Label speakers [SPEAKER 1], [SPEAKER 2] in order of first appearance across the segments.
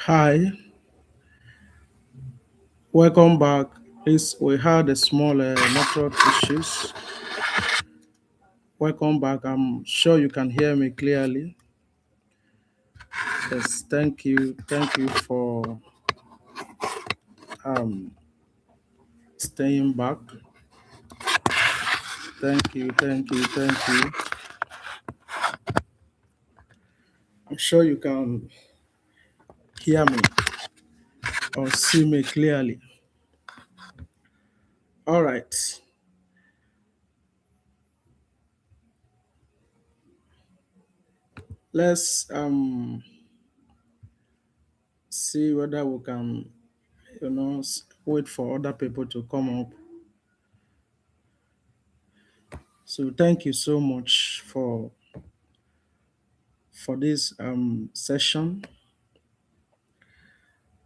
[SPEAKER 1] Hi, welcome back. Please, we had a small network issues. Welcome back. I'm sure you can hear me clearly. Yes, thank you. Thank you for um, staying back. Thank you. Thank you. Thank you. I'm sure you can hear me or see me clearly. All right. Let's see whether we can, wait for other people to come up. So thank you so much for this session.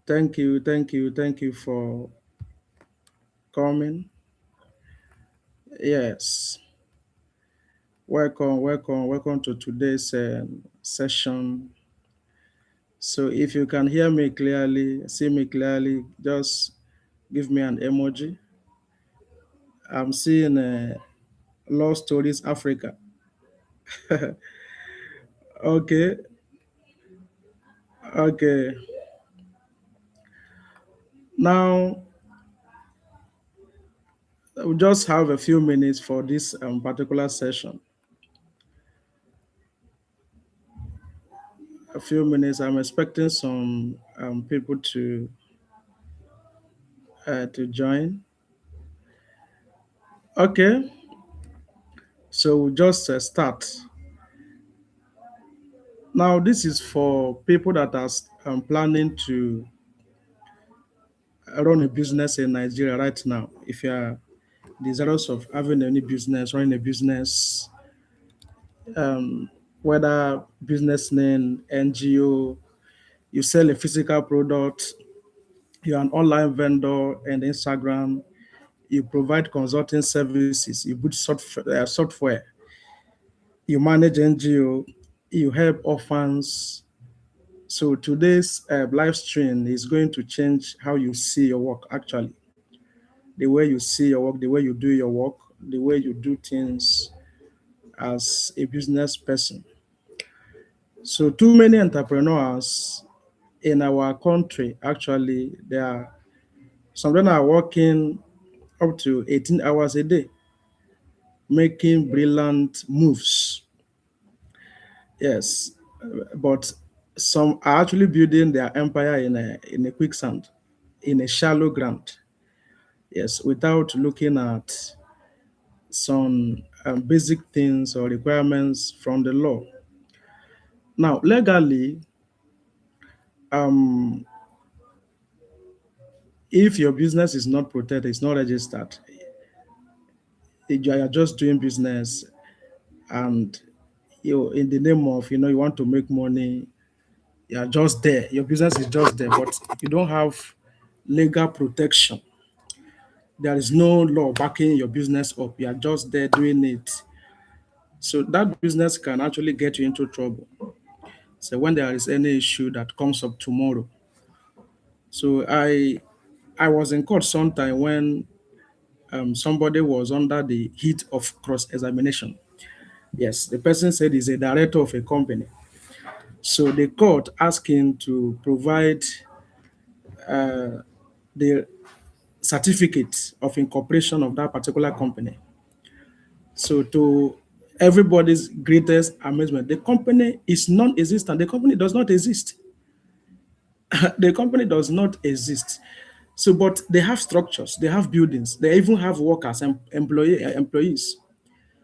[SPEAKER 1] Thank you for coming. Yes, welcome to today's session. So if you can hear me clearly, see me clearly, just give me an emoji. I'm seeing Law Stories Africa. Okay, okay. Now we just have a few minutes for this particular session. A few minutes. I'm expecting some people to join. Okay, so we'll just start. Now, this is for people that are planning to run a business in Nigeria right now. If you are desirous of having any business, running a business, um, whether business name, NGO, you sell a physical product, you're an online vendor and Instagram, you provide consulting services, you build software, you manage NGO, you help orphans. So today's live stream is going to change how you see your work, actually. The way you see your work, the way you do your work, the way you do things as a business person. So too many entrepreneurs in our country, actually, there are some of them are working up to 18 hours a day, making brilliant moves. Yes, but some are actually building their empire in a quicksand, in a shallow ground. Yes, without looking at some basic things or requirements from the law. Now, legally, um, if your business is not protected, it's not registered, you are just doing business and you in the name of you want to make money, you are just there. Your business is just there, but you don't have legal protection. There is no law backing your business up. You are just there doing it. So that business can actually get you into trouble. So when there is any issue that comes up tomorrow. So I was in court sometime when somebody was under the heat of cross-examination. Yes, the person said he's a director of a company. So the court asked him to provide the certificate of incorporation of that particular company. So to everybody's greatest amazement, the company is non-existent. The company does not exist. The company does not exist. So, but they have structures, they have buildings, they even have workers and employees.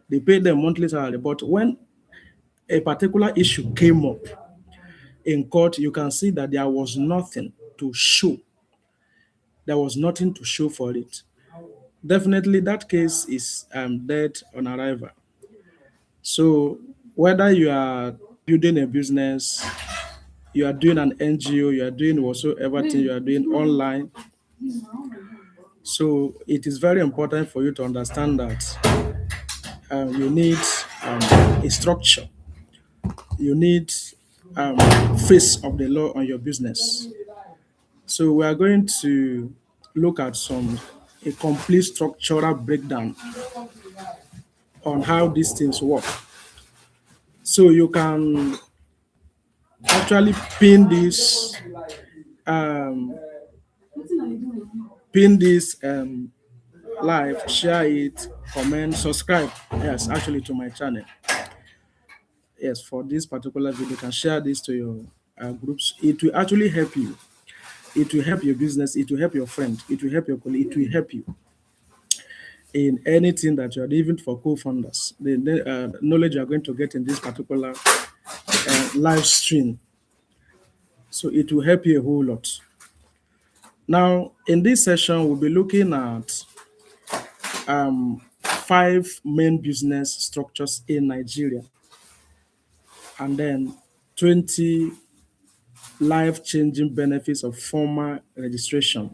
[SPEAKER 1] They pay them monthly salary. But when a particular issue came up in court, you can see that there was nothing to show. There was nothing to show for it. Definitely, that case is dead on arrival. So, whether you are building a business, you are doing an NGO, you are doing whatsoever thing you are doing online, so it is very important for you to understand that you need um, a structure. You need face of the law on your business. So we are going to look at some a complete structural breakdown on how these things work. So you can actually um, pin this live, share it, comment, subscribe. Yes, actually to my channel. Yes, for this particular video, you can share this to your groups. It will actually help you. It will help your business. It will help your friend. It will help your colleague. It will help you in anything that you are doing, even for co-founders. The knowledge you are going to get in this particular live stream. So it will help you a whole lot. Now, in this session, we'll be looking at five main business structures in Nigeria, and then 20 life-changing benefits of formal registration.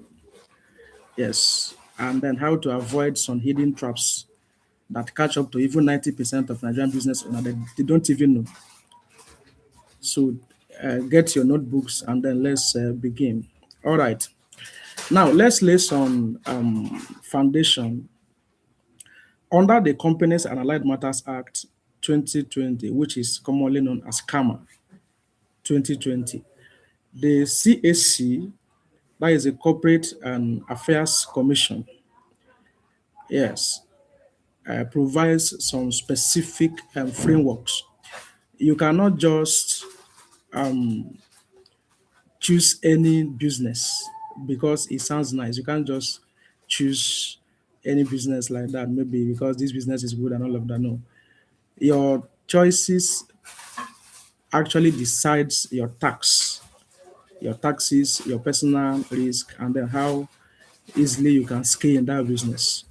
[SPEAKER 1] Yes, and then how to avoid some hidden traps that catch up to even 90% of Nigerian business owners. They don't even know. So get your notebooks and then let's begin. All right. Now let's lay some foundation under the Companies and Allied Matters Act 2020, which is commonly known as CAMA 2020. The CAC, that is the Corporate Affairs Commission, yes, provides some specific frameworks. You cannot just choose any business because it sounds nice. You can't just choose any business like that, maybe because this business is good and all of that. No. Your choices actually decides your taxes, your personal risk, and then how easily you can scale in that business.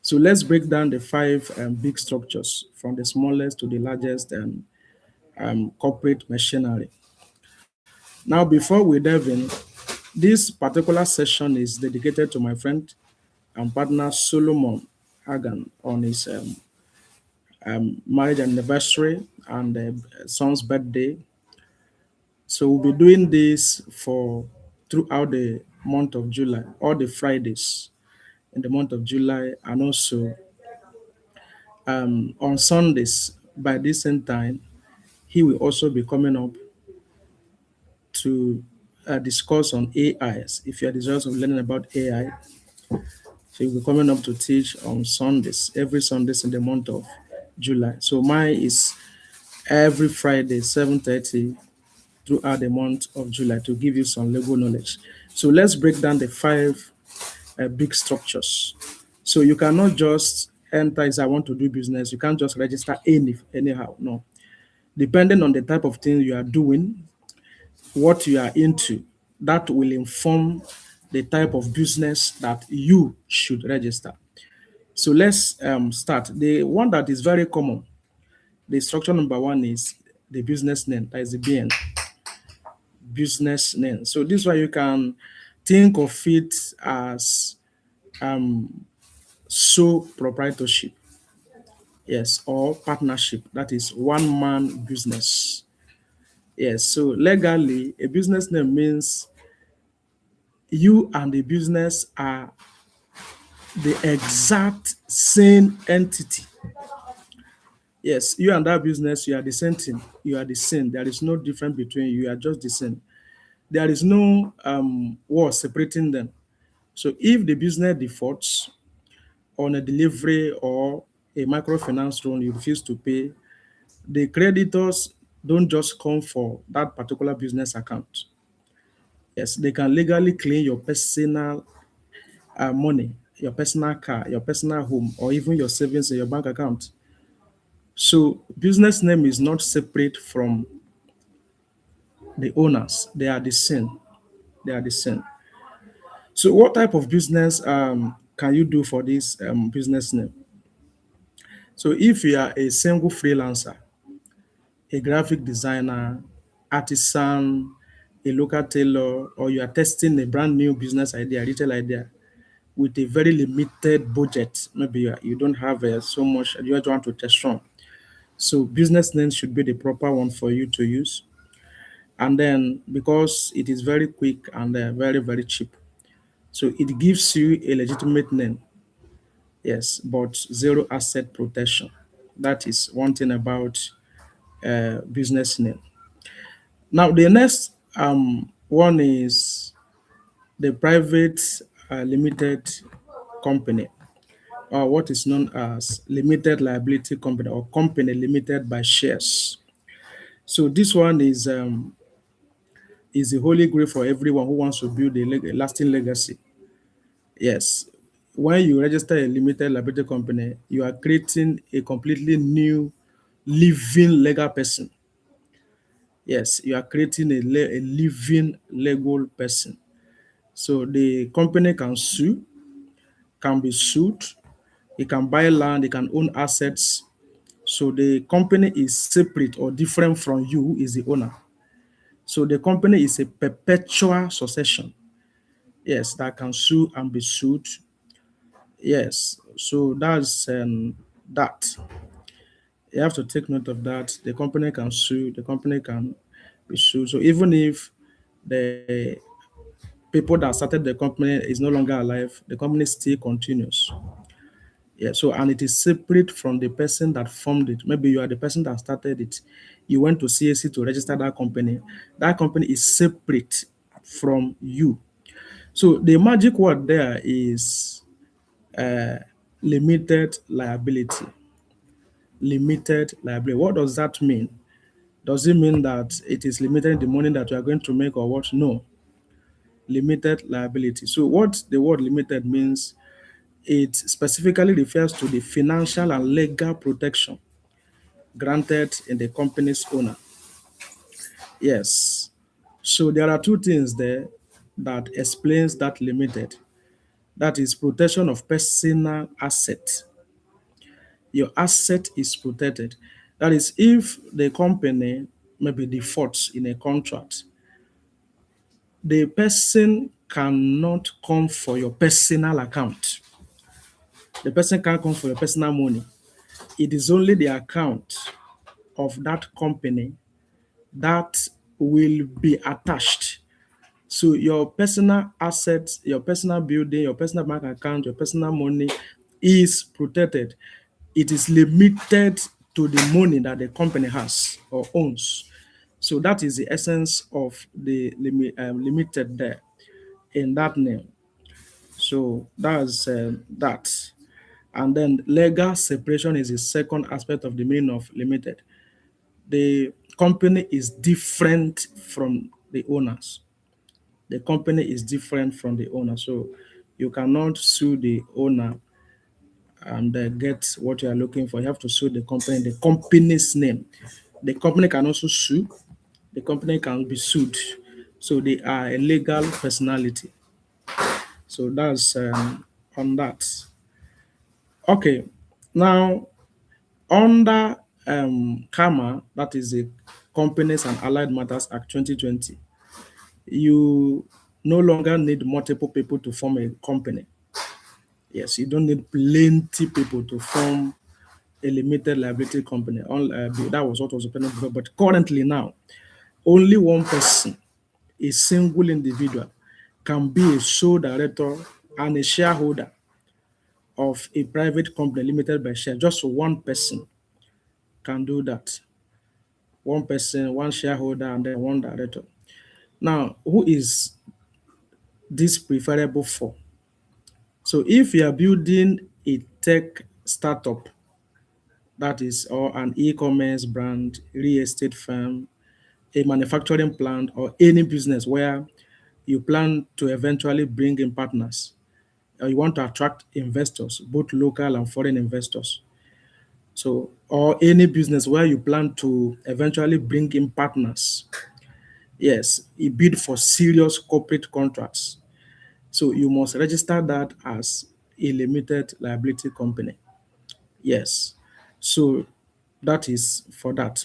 [SPEAKER 1] So let's break down the five big structures from the smallest to the largest corporate machinery. Now, before we delve in, this particular session is dedicated to my friend and partner Solomon Agan on his marriage anniversary and son's birthday. So we'll be doing this for throughout the month of July, all the Fridays in the month of July, and also on Sundays by this same time, he will also be coming up to discuss on AIs. If you are desirous of learning about AI, so he'll be coming up to teach on Sundays, every Sundays in the month of July. So mine is every Friday, 7:30 throughout the month of July to give you some legal knowledge. So let's break down the five big structures. So you cannot just enter as I want to do business. You can't just register anyhow. No. Depending on the type of thing you are doing, what you are into, that will inform the type of business that you should register. So let's start. The one that is very common, the structure number one is the business name, that is the BN, business name. So this way you can think of it as sole proprietorship, yes, or partnership, that is one man business. Yes, so legally, a business name means you and the business are the exact same entity. Yes, you and that business, you are the same thing. You are the same. There is no difference between you. You are just the same. There is no wall separating them. So if the business defaults on a delivery or a microfinance loan you refuse to pay, the creditors don't just come for that particular business account. Yes, they can legally claim your personal money, your personal car, your personal home, or even your savings in your bank account. So business name is not separate from the owners. They are the same. They are the same. So what type of business can you do for this business name? So if you are a single freelancer, a graphic designer, artisan, a local tailor, or you are testing a brand new business idea, retail idea, with a very limited budget, maybe you don't have so much, you just want to test run. So business name should be the proper one for you to use. And then because it is very quick and very, very cheap, so it gives you a legitimate name, yes, but zero asset protection. That is one thing about business name. Now, the next one is the private limited company, or what is known as limited liability company or company limited by shares. So this one is the holy grail for everyone who wants to build a lasting legacy. Yes, when you register a limited liability company, you are creating a completely new living legal person. Yes, you are creating a living legal person. So the company can sue, can be sued, it can buy land, it can own assets. So the company is separate or different from you, who is the owner. So the company is a perpetual succession. Yes, that can sue and be sued. Yes, so that's that. You have to take note of that. The company can sue, the company can be sued. So even if the people that started the company is no longer alive, the company still continues. Yeah, so and it is separate from the person that formed it. Maybe you are the person that started it. You went to CAC to register that company. That company is separate from you. So the magic word there is uh, limited liability. Limited liability. What does that mean? Does it mean that it is limited in the money that you are going to make or what? No. Limited liability. So what the word limited means, it specifically refers to the financial and legal protection granted in the company's owner. Yes. So there are two things there that explains that limited. That is protection of personal asset. Your asset is protected. That is, if the company maybe defaults in a contract, the person cannot come for your personal account. The person can't come for your personal money. It is only the account of that company that will be attached. So your personal assets, your personal building, your personal bank account, your personal money is protected. It is limited to the money that the company has or owns. So that is the essence of the limited there in that name. So that's that. And then legal separation is the second aspect of the meaning of limited. The company is different from the owners. The company is different from the owner. So you cannot sue the owner and get what you are looking for. You have to sue the company in the company's name. The company can also sue. The company can be sued. So they are a legal personality. So that's on that. Okay. Now, under CAMA, that is the Companies and Allied Matters Act 2020, you no longer need multiple people to form a company. Yes, you don't need plenty people to form a limited liability company. That was what was happening before. But currently now, only one person, a single individual, can be a sole director and a shareholder of a private company limited by share. Just one person can do that. One person, one shareholder, and then one director. Now, who is this preferable for? So if you are building a tech startup, that is, or an e-commerce brand, real estate firm, a manufacturing plant, or any business where you plan to eventually bring in partners, or you want to attract investors, both local and foreign investors. So, or any business where you plan to eventually bring in partners. Yes, you bid for serious corporate contracts. So you must register that as a limited liability company. Yes. So that is for that.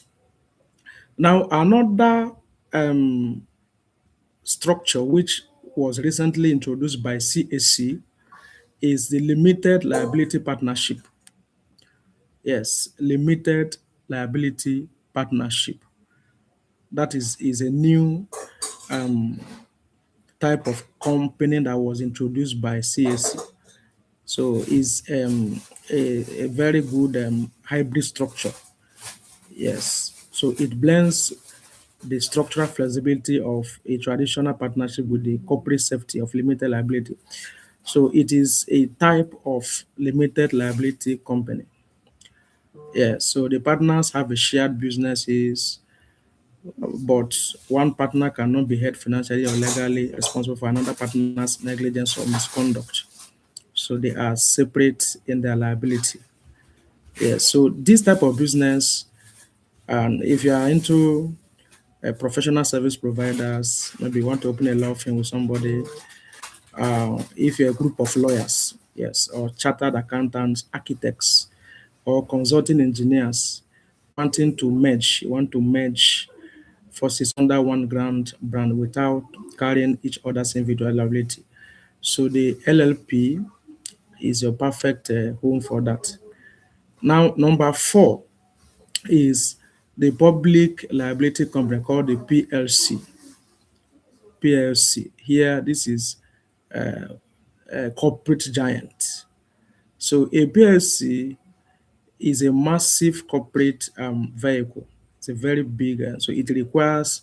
[SPEAKER 1] Now, another um, structure which was recently introduced by CAC is the limited liability partnership. Yes, limited liability partnership. That is a new um, type of company that was introduced by CAC. So it's a very good hybrid structure. Yes. So it blends the structural flexibility of a traditional partnership with the corporate safety of limited liability. So it is a type of limited liability company. Yes. So the partners have a shared businesses, but one partner cannot be held financially or legally responsible for another partner's negligence or misconduct. So they are separate in their liability. Yes. So this type of business, and if you are into professional service providers, maybe you want to open a law firm with somebody, if you're a group of lawyers, yes, or chartered accountants, architects, or consulting engineers wanting to merge, you want to merge forces under one brand without carrying each other's individual liability. So the LLP is your perfect home for that. Now, number four is the public liability company called the PLC. PLC. Here, this is a corporate giant. So a PLC is a massive corporate vehicle. It's a very big, so it requires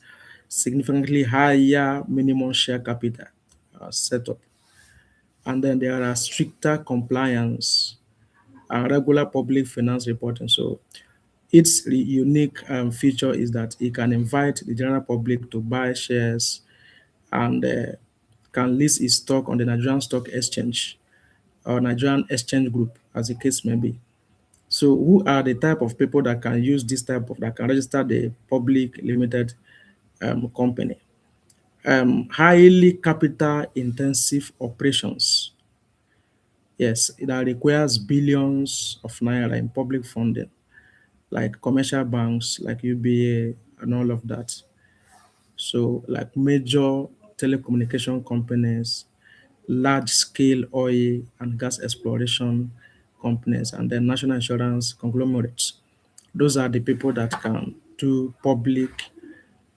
[SPEAKER 1] significantly higher minimum share capital setup. And then there are stricter compliance and regular public finance reporting. So its unique feature is that it can invite the general public to buy shares and can list its stock on the Nigerian Stock Exchange or Nigerian Exchange Group, as the case may be. So, who are the type of people that can use this type of that can register the public limited company? Highly capital intensive operations. Yes, that requires billions of naira in public funding, like commercial banks, like UBA, and all of that. So, like major telecommunication companies, large scale oil and gas exploration companies, and then national insurance conglomerates. Those are the people that can do public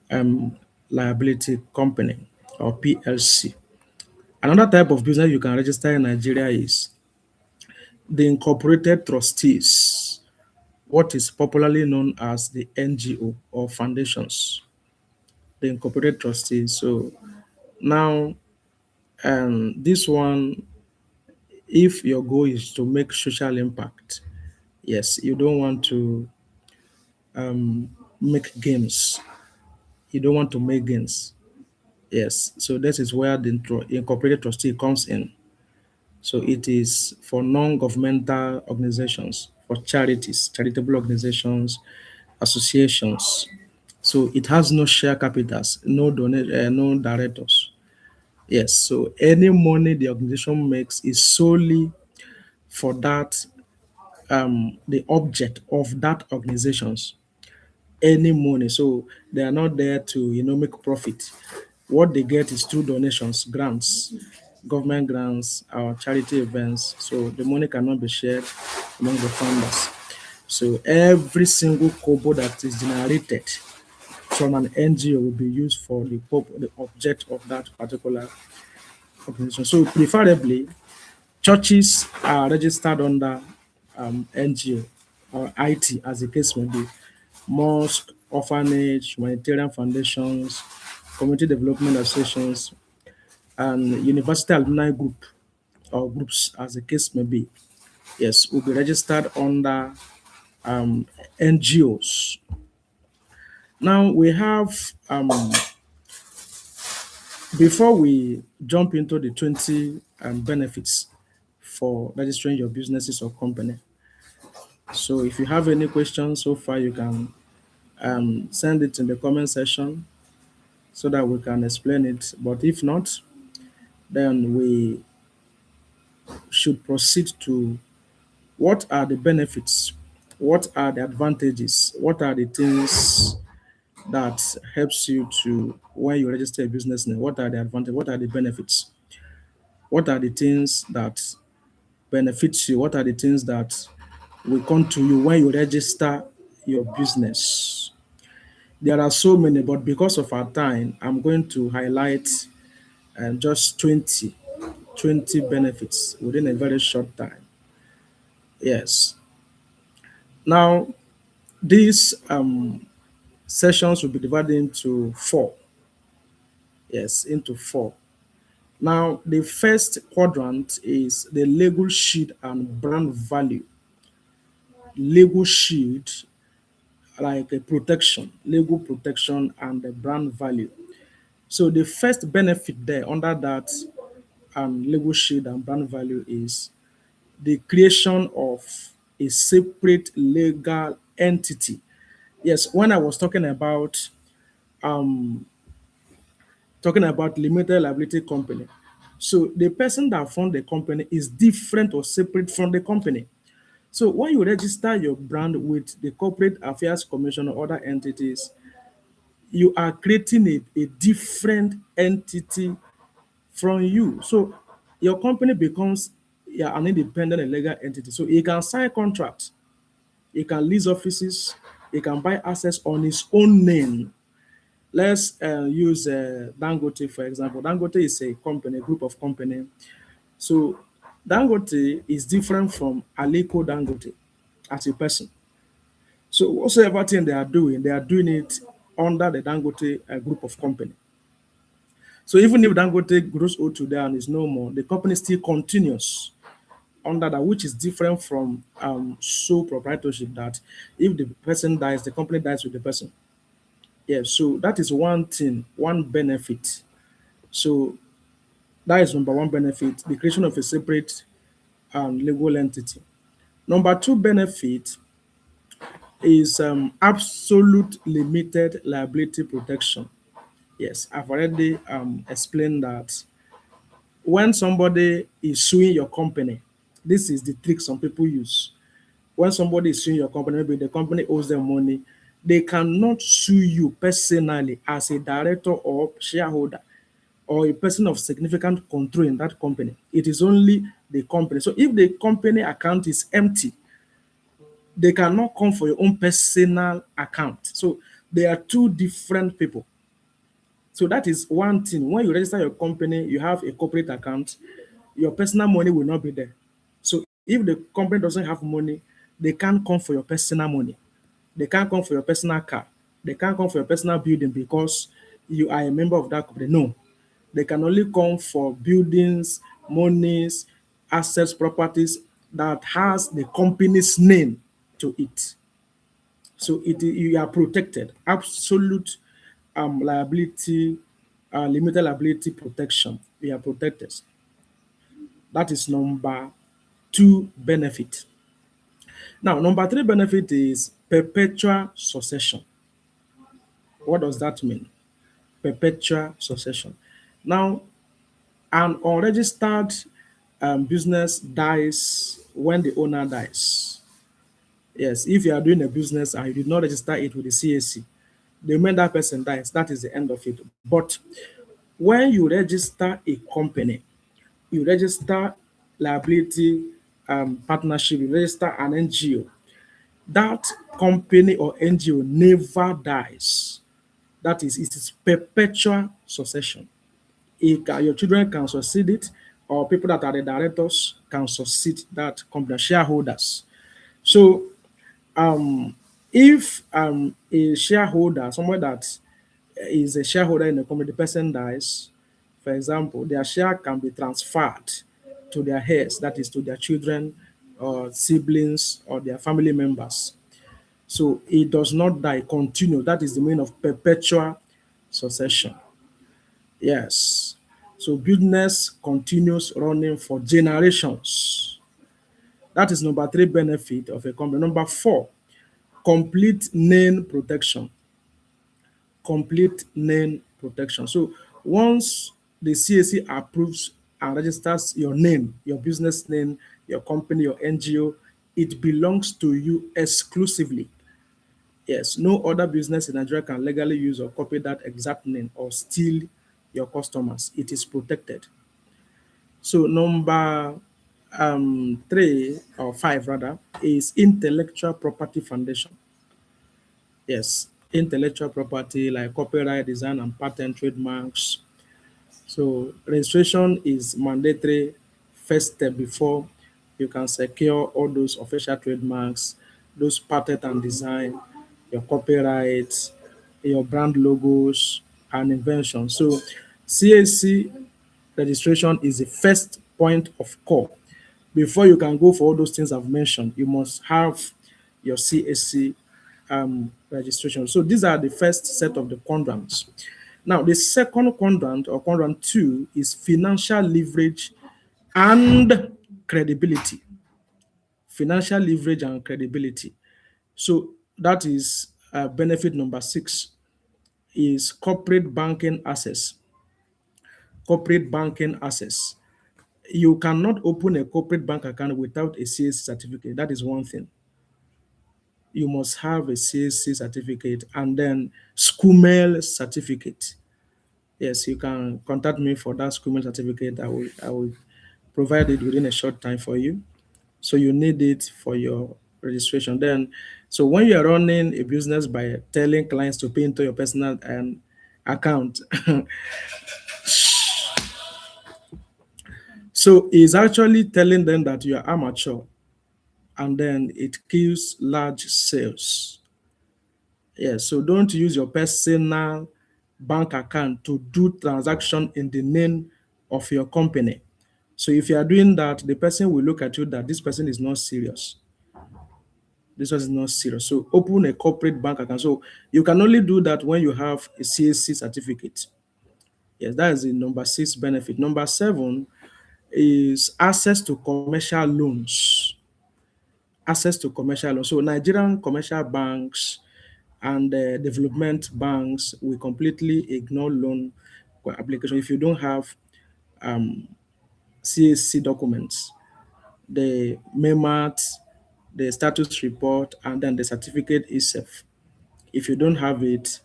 [SPEAKER 1] um, liability company or PLC. Another type of business you can register in Nigeria is the incorporated trustees, what is popularly known as the NGO or foundations, the incorporated trustees. So now, this one, if your goal is to make social impact, yes, you don't want to make gains. You don't want to make gains. Yes, so this is where the incorporated trustee comes in. So it is for non-governmental organizations, for charities, charitable organizations, associations. So it has no share capitals, no directors. Yes, so any money the organization makes is solely for that the object of that organization's any money. So they are not there to make profit. What they get is through donations, grants, government grants, or charity events. So the money cannot be shared among the founders. So every single kobo that is generated from an NGO will be used for the object of that particular organization. So preferably, churches are registered under NGO or IT, as the case may be. Mosque, orphanage, humanitarian foundations, community development associations, and university alumni group or groups, as the case may be, yes, will be registered under NGOs. Now we have, before we jump into the 20 benefits for registering your businesses or company. So if you have any questions so far, you can send it in the comment section so that we can explain it. But if not, then we should proceed to what are the benefits, what are the advantages, what are the things that helps you to when you register a business name, what are the advantages, what are the benefits, what are the things that benefit you, what are the things that will come to you when you register your business. There are so many, but because of our time, I'm going to highlight just 20 benefits within a very short time. Yes. Now, these sessions will be divided into four. Yes, into four. Now, the first quadrant is the legal shield and brand value. Legal shield, like a protection, legal protection, and the brand value. So, the first benefit there under that legal shield and brand value is the creation of a separate legal entity. Yes, when I was um, talking about limited liability company. So the person that formed the company is different or separate from the company. So when you register your brand with the Corporate Affairs Commission or other entities, you are creating a different entity from you. So your company becomes, yeah, an independent and legal entity. So you can sign contracts, you can lease offices, you can buy assets on his own name. Let's use Dangote, for example. Dangote is a company, a group of company. So Dangote is different from Aliko Dangote as a person. So whatsoever thing they are doing it under the Dangote group of company. So even if Dangote grows old today and is no more, the company still continues under that, which is different from sole proprietorship. That if the person dies, the company dies with the person. Yeah, so that is one thing, one benefit. So that is number one benefit, the creation of a separate legal entity. Number two benefit is absolute limited liability protection. Yes, I've already explained that when somebody is suing your company, this is the trick some people use. When somebody is suing your company, maybe the company owes them money, they cannot sue you personally as a director or shareholder or a person of significant control in that company. It is only the company. So if the company account is empty, they cannot come for your own personal account. So they are two different people. So that is one thing. When you register your company, you have a corporate account, your personal money will not be there. So if the company doesn't have money, they can't come for your personal money. They can't come for your personal car. They can't come for your personal building because you are a member of that company. No, they can only come for buildings, monies, assets, properties that has the company's name to it. So you are protected. Absolute liability, limited liability protection. You are protected. That is number two benefit. Now, number three benefit is perpetual succession. What does that mean? Perpetual succession. Now, an unregistered business dies when the owner dies. Yes, if you are doing a business and you did not register it with the CAC, the moment that person dies, that is the end of it. But when you register a company, you register liability partnership, you register an NGO, that company or NGO never dies. That is, it is perpetual succession. Your children can succeed it, or people that are the directors can succeed that company, shareholders. So if a shareholder, someone that is a shareholder in a company, the person dies, for example, their share can be transferred to their heirs, that is to their children or siblings or their family members. So it does not die, continue. That is the meaning of perpetual succession. Yes. So business continues running for generations. That is number three benefit of a company. Number four, complete name protection. Complete name protection. So once the CAC approves and registers your name, your business name, your company, your NGO, it belongs to you exclusively. Yes, no other business in Nigeria can legally use or copy that exact name or steal your customers. It is protected. So number three or five rather is intellectual property foundation. Yes, intellectual property like copyright, design, and patent trademarks. So registration is mandatory first step before you can secure all those official trademarks, those patent and design, your copyrights, your brand logos, and invention. So CAC registration is the first point of call. Before you can go for all those things I've mentioned, you must have your CAC registration. So these are the first set of the quadrants. Now, the second quadrant or quadrant two is financial leverage and credibility. Financial leverage and credibility. So that is benefit number six is corporate banking access. Corporate banking access. You cannot open a corporate bank account without a CAC certificate. That is one thing. You must have a CAC certificate and then SCUMEL certificate. Yes, you can contact me for that SCUMEL certificate. I will provide it within a short time for you. So you need it for your registration. Then, so when you are running a business by telling clients to pay into your personal account, so it's actually telling them that you are amateur, and then it kills large sales. Yes, so don't use your personal bank account to do transaction in the name of your company. So if you are doing that, the person will look at you that this person is not serious. This was not serious. So open a corporate bank account. So you can only do that when you have a CAC certificate. Yes, that is the number six benefit. Number seven is access to commercial loans. Access to commercial loans. So Nigerian commercial banks and development banks will completely ignore loan application if you don't have CAC documents, the MEMAT, the status report, and then the certificate itself. If you don't have it,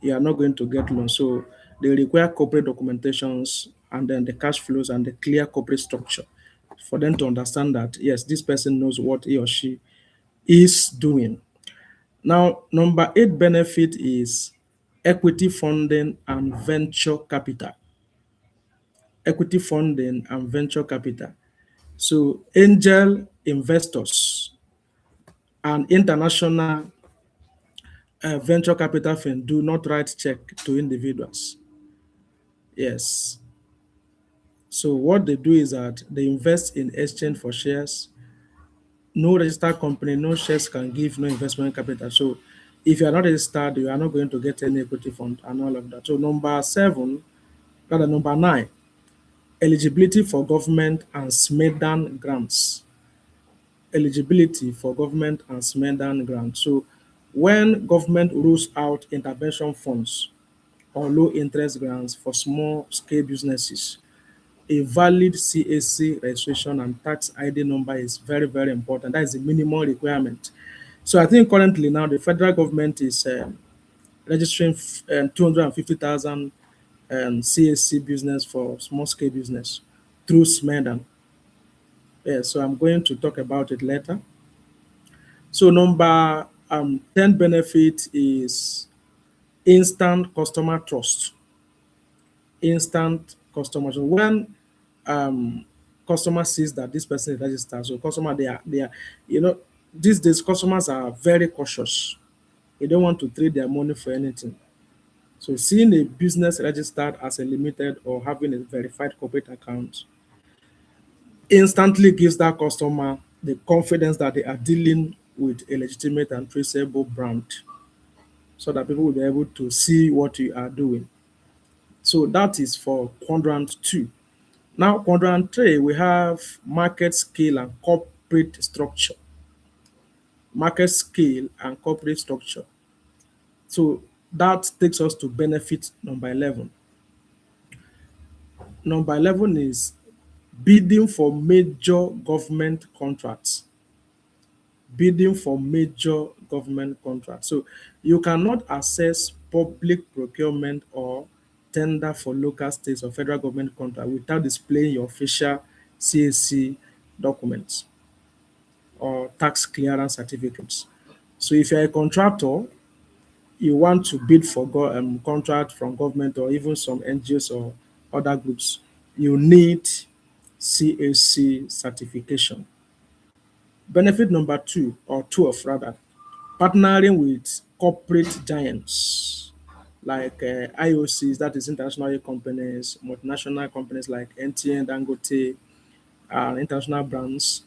[SPEAKER 1] you are not going to get loan. So they require corporate documentations and then the cash flows and the clear corporate structure for them to understand that yes, this person knows what he or she is doing. Now, number eight benefit is equity funding and venture capital. Equity funding and venture capital. So angel investors and international venture capital firms do not write check to individuals. Yes. So what they do is that they invest in exchange for shares. No registered company, no shares can give no investment capital. So if you are not registered, you are not going to get any equity fund and all of that. So number seven, rather number nine, eligibility for government and SMEDAN grants. Eligibility for government and SMEDAN grants. So when government rules out intervention funds or low interest grants for small scale businesses, a valid CAC registration and tax ID number is very, very important. That is the minimum requirement. So I think currently now the federal government is registering 250,000 CAC business for small scale business through SMEDAN. Yeah, so I'm going to talk about it later. So number 10 benefit is instant customer trust. Instant customer trust. When customer sees that this person is registered, so customer they are these days customers are very cautious. They don't want to trade their money for anything. So seeing a business registered as a limited or having a verified corporate account instantly gives that customer the confidence that they are dealing with a legitimate and traceable brand so that people will be able to see what you are doing. So that is for quadrant two. Now, quadrant three, we have market scale and corporate structure. Market scale and corporate structure. So that takes us to benefit number 11. Number 11 is bidding for major government contracts. Bidding for major government contracts. So you cannot access public procurement or tender for local, states, or federal government contract without displaying your official CAC documents or tax clearance certificates. So if you're a contractor you want to bid for contract from government or even some NGOs or other groups, you need CAC certification. Benefit number two, or 12 rather, partnering with corporate giants like IOCs, that is international oil companies, multinational companies like NTN, Dangote, international brands.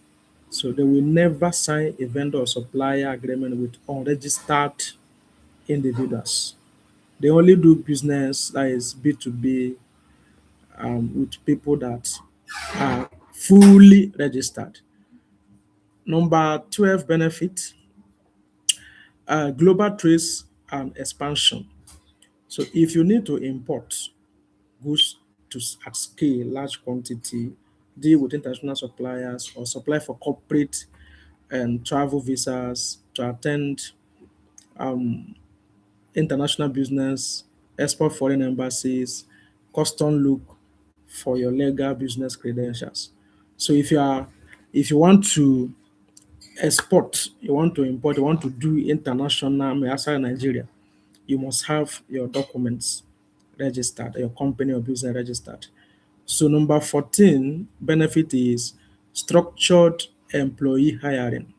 [SPEAKER 1] So they will never sign a vendor or supplier agreement with unregistered individuals. They only do business that is B2B with people that are fully registered. Number 12 benefit, global trace and expansion. So if you need to import goods at scale, large quantity, deal with international suppliers or supply for corporate and travel visas to attend international business, export foreign embassies, custom look for your legal business credentials. So if you want to export, you want to import, you want to do international, I mean, outside Nigeria, you must have your documents registered, your company or business registered. So number 14 benefit is structured employee hiring.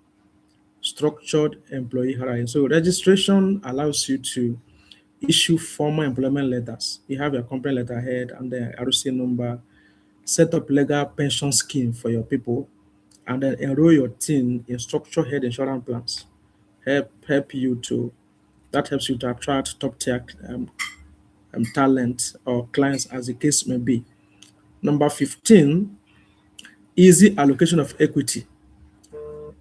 [SPEAKER 1] Structured employee hiring. So registration allows you to issue formal employment letters. You have your company letterhead and then RUC number, set up legal pension scheme for your people, and then enroll your team in structured health insurance plans. Help you to that helps you to attract top tier talent or clients as the case may be. Number 15, easy allocation of equity.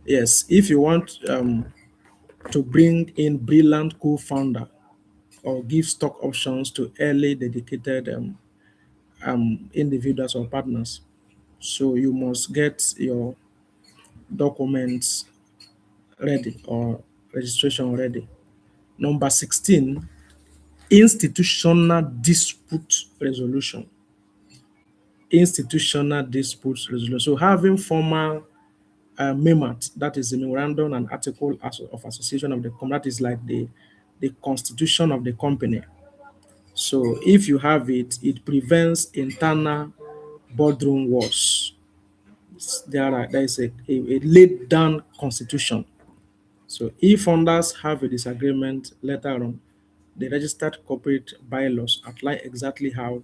[SPEAKER 1] Yes, if you want to bring in brilliant co-founder or give stock options to early dedicated individuals or partners, so you must get your documents ready or registration ready. Number 16, institutional dispute resolution. Institutional dispute resolution. So having formal MEMAT, that is the memorandum and article of association of the company, that is like the constitution of the company. So if you have it, it prevents internal boardroom wars. There is a laid down constitution. So if founders have a disagreement later on, the registered corporate bylaws outline exactly how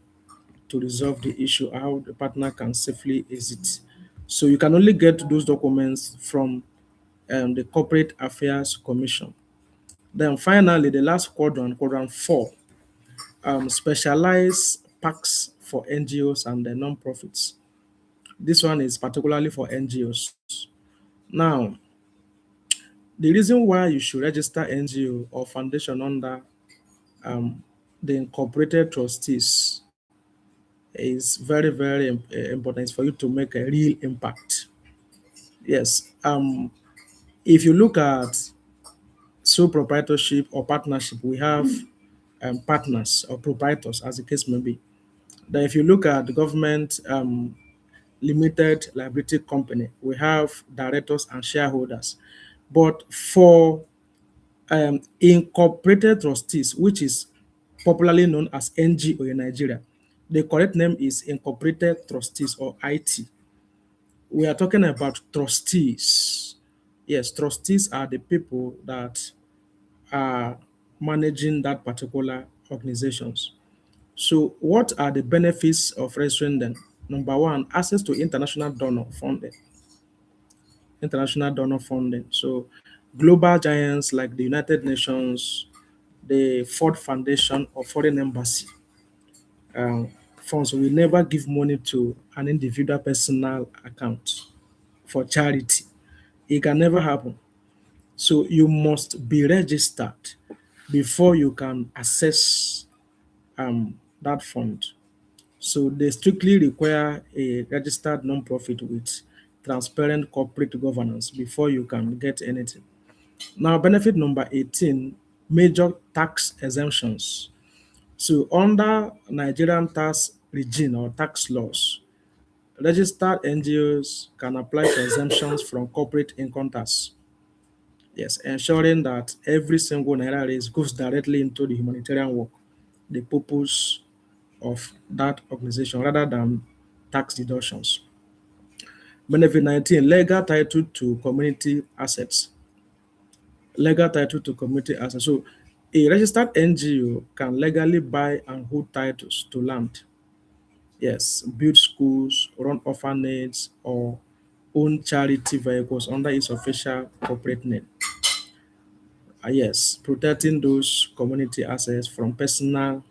[SPEAKER 1] to resolve the issue, how the partner can safely exit. So you can only get those documents from the Corporate Affairs Commission. Then finally, the last quadrant, quadrant four, specialized packs for NGOs and the non-profits. This one is particularly for NGOs. Now, the reason why you should register NGO or foundation under the incorporated trustees is very, very important. It's for you to make a real impact. Yes. If you look at sole proprietorship or partnership, we have partners or proprietors, as the case may be. Then, if you look at the government limited liability company, we have directors and shareholders. But for incorporated trustees, which is popularly known as NGO in Nigeria, the correct name is Incorporated Trustees or IT. We are talking about trustees. Yes, trustees are the people that are managing that particular organizations. So what are the benefits of registering them? Number one, access to international donor funding. So global giants like the United Nations, the Ford Foundation or Foreign Embassy funds will never give money to an individual personal account for charity. It can never happen. So you must be registered before you can access that fund. So they strictly require a registered non-profit with transparent corporate governance before you can get anything. Now, benefit number 18, major tax exemptions. So under Nigerian tax regime or tax laws, registered NGOs can apply for exemptions from corporate income tax. Yes, ensuring that every single naira raise goes directly into the humanitarian work, the purpose of that organization rather than tax deductions. Benefit 19, legal title to community assets. Legal title to community assets. So a registered NGO can legally buy and hold titles to land. Yes, build schools, run orphanages, or own charity vehicles under its official corporate name. Yes, protecting those community assets from personal,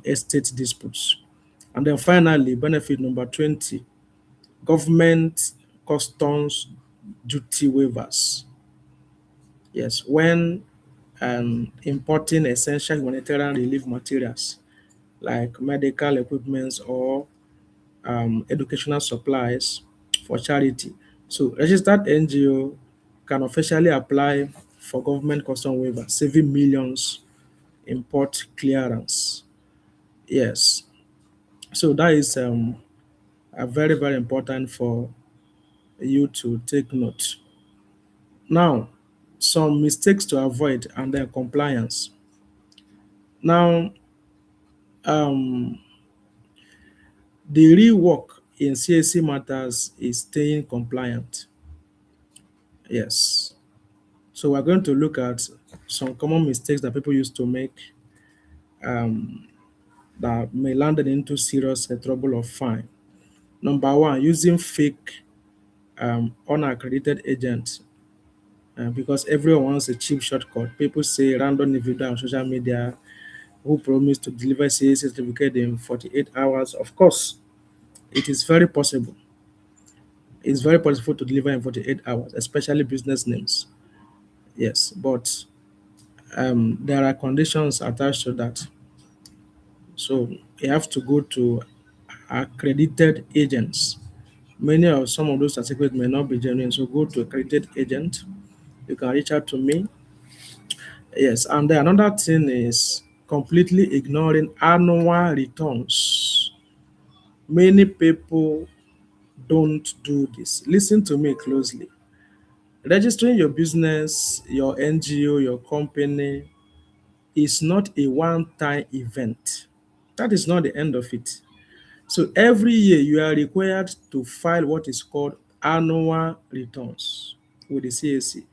[SPEAKER 1] estate disputes. And then finally, benefit number 20, government customs duty waivers. Yes, when importing essential humanitarian relief materials like medical equipments or educational supplies for charity. So registered NGO can officially apply for government custom waiver, saving millions in port clearance. Yes. So that is a very, very important for you to take note. Now, some mistakes to avoid and then compliance. Now, um, the real work in CAC matters is staying compliant. Yes. So we're going to look at some common mistakes that people used to make um, that may land them into serious trouble or fine. Number one, using fake unaccredited agents because everyone wants a cheap shortcut. People say random individual on social media who promise to deliver CAC certificate in 48 hours. Of course, it is very possible. It's very possible to deliver in 48 hours, especially business names. Yes, but there are conditions attached to that. So you have to go to accredited agents. Many of some of those certificates may not be genuine, so go to accredited agent. You can reach out to me. Yes, and then another thing is completely ignoring annual returns. Many people don't do this. Listen to me closely. Registering your business, your NGO, your company is not a one-time event. That is not the end of it. So every year you are required to file what is called annual returns with the CAC.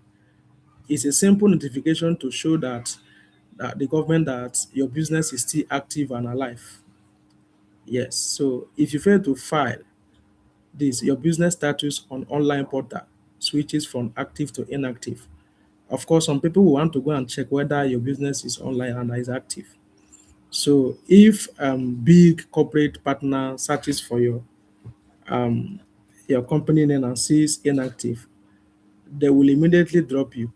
[SPEAKER 1] It's a simple notification to show that the government that your business is still active and alive. Yes. So if you fail to file this, your business status on online portal switches from active to inactive. Of course, some people will want to go and check whether your business is online and is active. So if big corporate partner searches for um, your company name and sees inactive, they will immediately drop you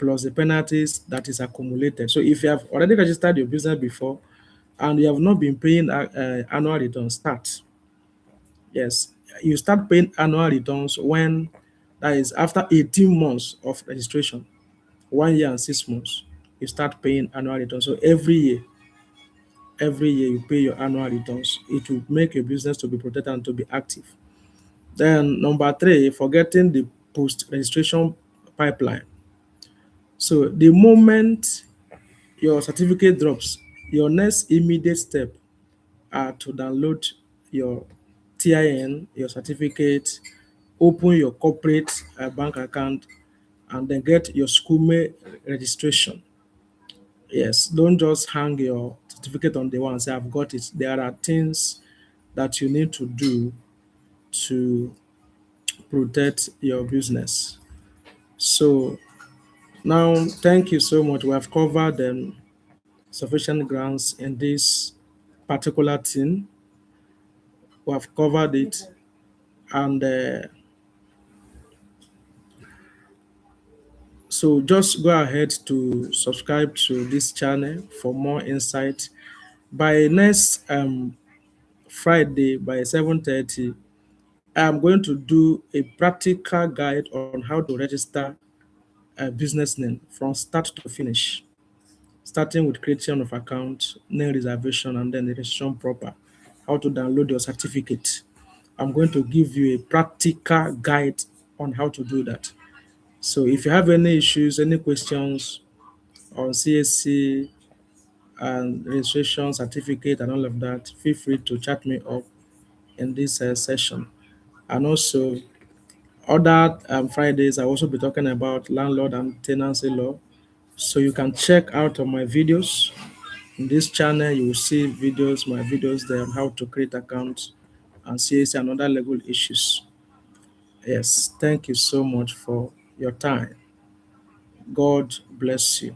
[SPEAKER 1] plus the penalties that is accumulated. So if you have already registered your business before and you have not been paying annual returns, start. Yes, you start paying annual returns when that is after 18 months of registration, 1 year and 6 months, you start paying annual returns. So every year you pay your annual returns. It will make your business to be protected and to be active. Then number three, forgetting the post-registration pipeline. So the moment your certificate drops, your next immediate step are to download your TIN, your certificate, open your corporate bank account, and then get your SCUME registration. Yes, don't just hang your certificate on the one and say, I've got it. There are things that you need to do to protect your business. So now, thank you so much. We have covered sufficient grounds in this particular thing. We have covered it, and so just go ahead to subscribe to this channel for more insight. By next Friday by 7:30, I'm going to do a practical guide on how to register a business name from start to finish, starting with creation of account, name reservation, and then the registration proper, how to download your certificate. I'm going to give you a practical guide on how to do that. So if you have any issues, any questions on CAC and registration certificate and all of that, feel free to chat me up in this session. And also, other Fridays, I will also be talking about landlord and tenancy law. So you can check out on my videos. In this channel, you will see videos, my videos there on how to create accounts and CAC and other legal issues. Yes, thank you so much for your time. God bless you.